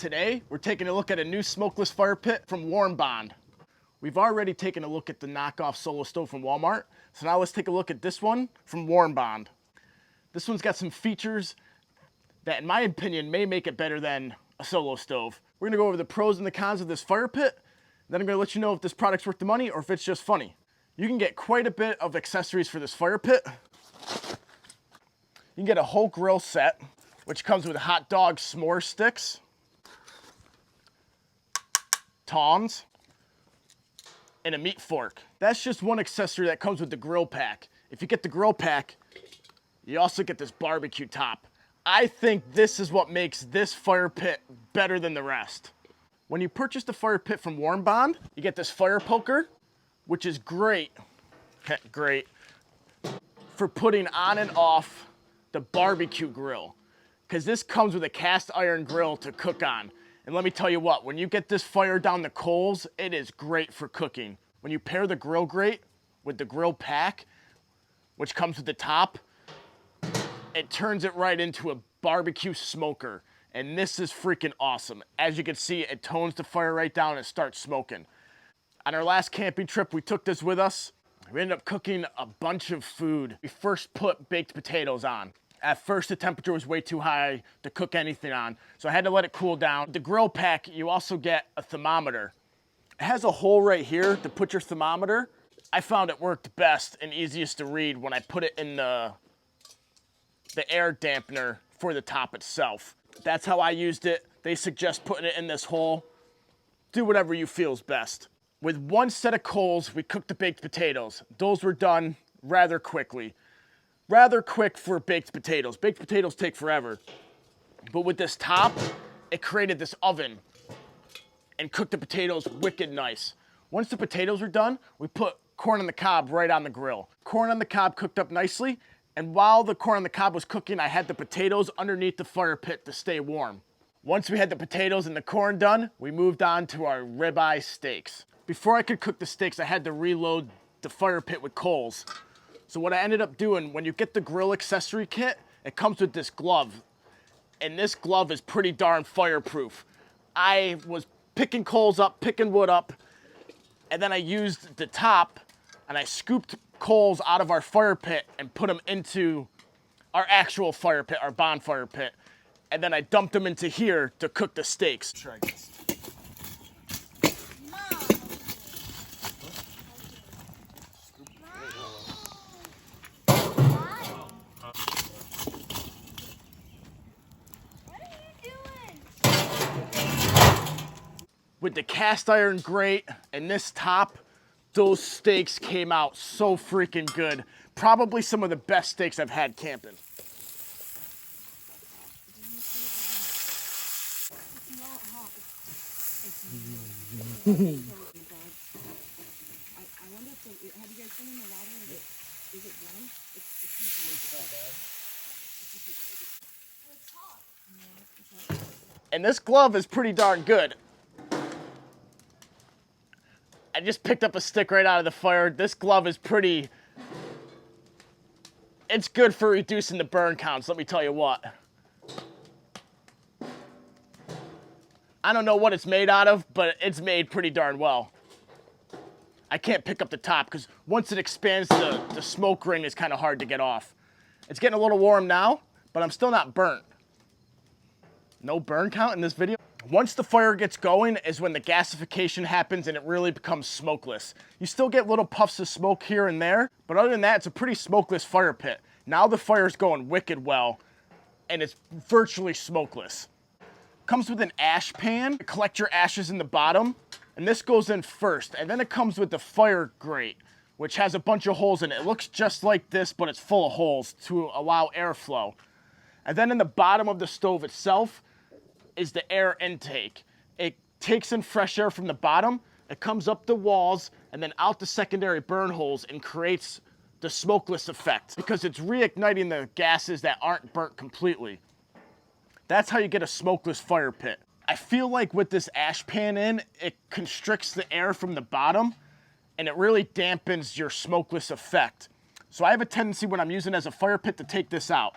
Today, we're taking a look at a new smokeless fire pit from WarmBond. We've already taken a look at the knockoff solo stove from Walmart, so now let's take a look at this one from WarmBond. This one's got some features that, in my opinion, may make it better than a solo stove. We're gonna go over the pros and the cons of this fire pit, then I'm gonna let you know if this product's worth the money or if it's just funny. You can get quite a bit of accessories for this fire pit. You can get a whole grill set, which comes with hot dog s'more sticks, tongs, and a meat fork. That's just one accessory that comes with the grill pack. If you get the grill pack, you also get this barbecue top. I think this is what makes this fire pit better than the rest. When you purchase the fire pit from WarmBond, you get this fire poker, which is great for putting on and off the barbecue grill, because this comes with a cast iron grill to cook on. And let me tell you what, when you get this fire down the coals, it is great for cooking. When you pair the grill grate with the grill pack, which comes with the top, it turns it right into a barbecue smoker. And this is freaking awesome. As you can see, it tones the fire right down and starts smoking. On our last camping trip, we took this with us. We ended up cooking a bunch of food. We first put baked potatoes on. At first, the temperature was way too high to cook anything on, so I had to let it cool down. The grill pack, you also get a thermometer. It has a hole right here to put your thermometer. I found it worked best and easiest to read when I put it in the air dampener for the top itself. That's how I used it. They suggest putting it in this hole. Do whatever you feel is best. With one set of coals, we cooked the baked potatoes. Those were done rather quickly. Rather quick for baked potatoes. Baked potatoes take forever. But with this top, it created this oven and cooked the potatoes wicked nice. Once the potatoes were done, we put corn on the cob right on the grill. Corn on the cob cooked up nicely, and while the corn on the cob was cooking, I had the potatoes underneath the fire pit to stay warm. Once we had the potatoes and the corn done, we moved on to our ribeye steaks. Before I could cook the steaks, I had to reload the fire pit with coals. So what I ended up doing, when you get the grill accessory kit, it comes with this glove. And this glove is pretty darn fireproof. I was picking coals up, picking wood up, and then I used the top and I scooped coals out of our fire pit and put them into our actual fire pit, our bonfire pit. And then I dumped them into here to cook the steaks. Try this. With the cast iron grate and this top, those steaks came out so freaking good. Probably some of the best steaks I've had camping. And this glove is pretty darn good. I just picked up a stick right out of the fire. This glove is pretty, it's good for reducing the burn counts, let me tell you what. I don't know what it's made out of, but it's made pretty darn well. I can't pick up the top because once it expands, the smoke ring is kind of hard to get off. It's getting a little warm now, but I'm still not burnt. No burn count in this video. Once the fire gets going is when the gasification happens and it really becomes smokeless. You still get little puffs of smoke here and there, but other than that, it's a pretty smokeless fire pit. Now the fire's going wicked well, and it's virtually smokeless. Comes with an ash pan. Collect your ashes in the bottom, and this goes in first. And then it comes with the fire grate, which has a bunch of holes in it. It looks just like this, but it's full of holes to allow airflow. And then in the bottom of the stove itself is the air intake. It takes in fresh air from the bottom, it comes up the walls, and then out the secondary burn holes and creates the smokeless effect because it's reigniting the gases that aren't burnt completely. That's how you get a smokeless fire pit. I feel like with this ash pan in, it constricts the air from the bottom and it really dampens your smokeless effect. So I have a tendency when I'm using it as a fire pit to take this out.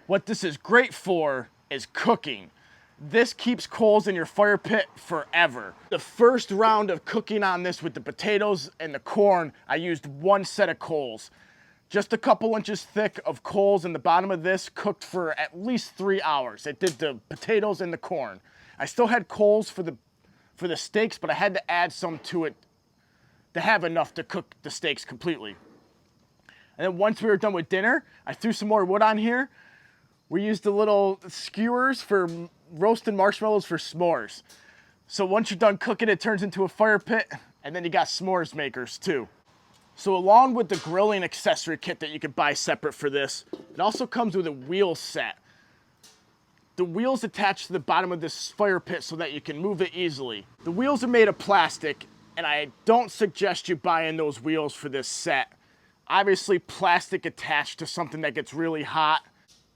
What this is great for is cooking. This keeps coals in your fire pit forever. The first round of cooking on this with the potatoes and the corn, I used one set of coals. Just a couple inches thick of coals in the bottom of this, cooked for at least 3 hours. It did the potatoes and the corn. I still had coals for the steaks, but I had to add some to it to have enough to cook the steaks completely. And then once we were done with dinner, I threw some more wood on here. We used the little skewers for roasting marshmallows for s'mores. So once you're done cooking, it turns into a fire pit, and then you got s'mores makers too. So along with the grilling accessory kit that you can buy separate for this, it also comes with a wheel set. The wheels attach to the bottom of this fire pit so that you can move it easily. The wheels are made of plastic, and I don't suggest you buying those wheels for this set. Obviously, plastic attached to something that gets really hot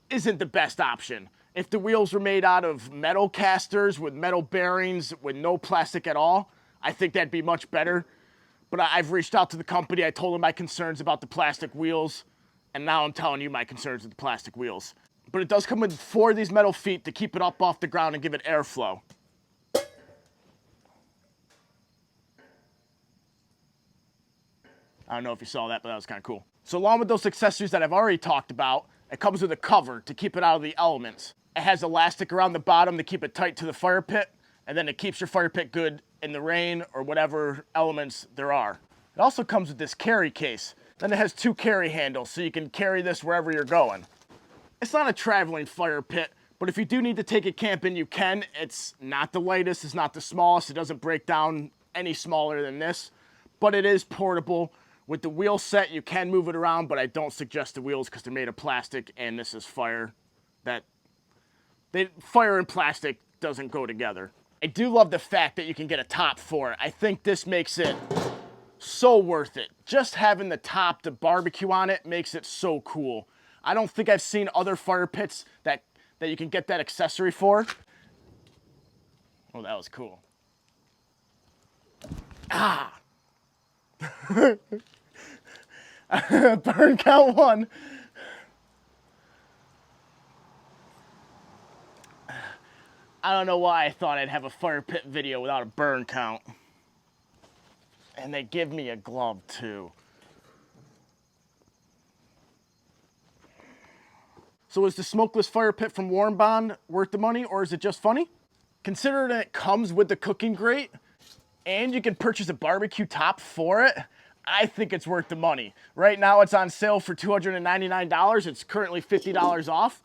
isn't the best option. If the wheels were made out of metal casters with metal bearings with no plastic at all, I think that'd be much better. But I've reached out to the company, I told them my concerns about the plastic wheels, and now I'm telling you my concerns with the plastic wheels. But it does come with 4 of these metal feet to keep it up off the ground and give it airflow. I don't know if you saw that, but that was kind of cool. So along with those accessories that I've already talked about, it comes with a cover to keep it out of the elements. It has elastic around the bottom to keep it tight to the fire pit, and then it keeps your fire pit good in the rain or whatever elements there are. It also comes with this carry case. Then it has 2 carry handles, so you can carry this wherever you're going. It's not a traveling fire pit, but if you do need to take it camping, you can. It's not the lightest, it's not the smallest, it doesn't break down any smaller than this, but it is portable. With the wheel set, you can move it around, but I don't suggest the wheels because they're made of plastic, and this is fire. Fire and plastic doesn't go together. I do love the fact that you can get a top for it. I think this makes it so worth it. Just having the top to barbecue on it makes it so cool. I don't think I've seen other fire pits that you can get that accessory for. Oh, that was cool. Ah! Burn count 1. I don't know why I thought I'd have a fire pit video without a burn count. And they give me a glove too. So is the smokeless fire pit from WarmBond worth the money, or is it just funny? Considering it comes with the cooking grate and you can purchase a barbecue top for it, I think it's worth the money. Right now it's on sale for $299. It's currently $50 off.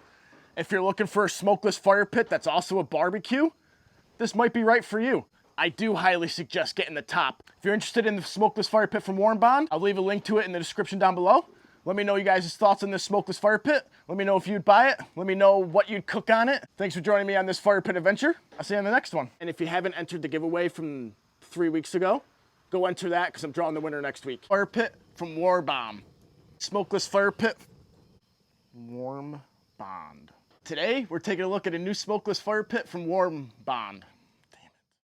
If you're looking for a smokeless fire pit that's also a barbecue, this might be right for you. I do highly suggest getting the top. If you're interested in the smokeless fire pit from WarmBond, I'll leave a link to it in the description down below. Let me know you guys' thoughts on this smokeless fire pit. Let me know if you'd buy it. Let me know what you'd cook on it. Thanks for joining me on this fire pit adventure. I'll see you on the next one. And if you haven't entered the giveaway from 3 weeks ago, go enter that because I'm drawing the winner next week. Fire pit from WarmBond. Smokeless fire pit, WarmBond. Today, we're taking a look at a new smokeless fire pit from WarmBond.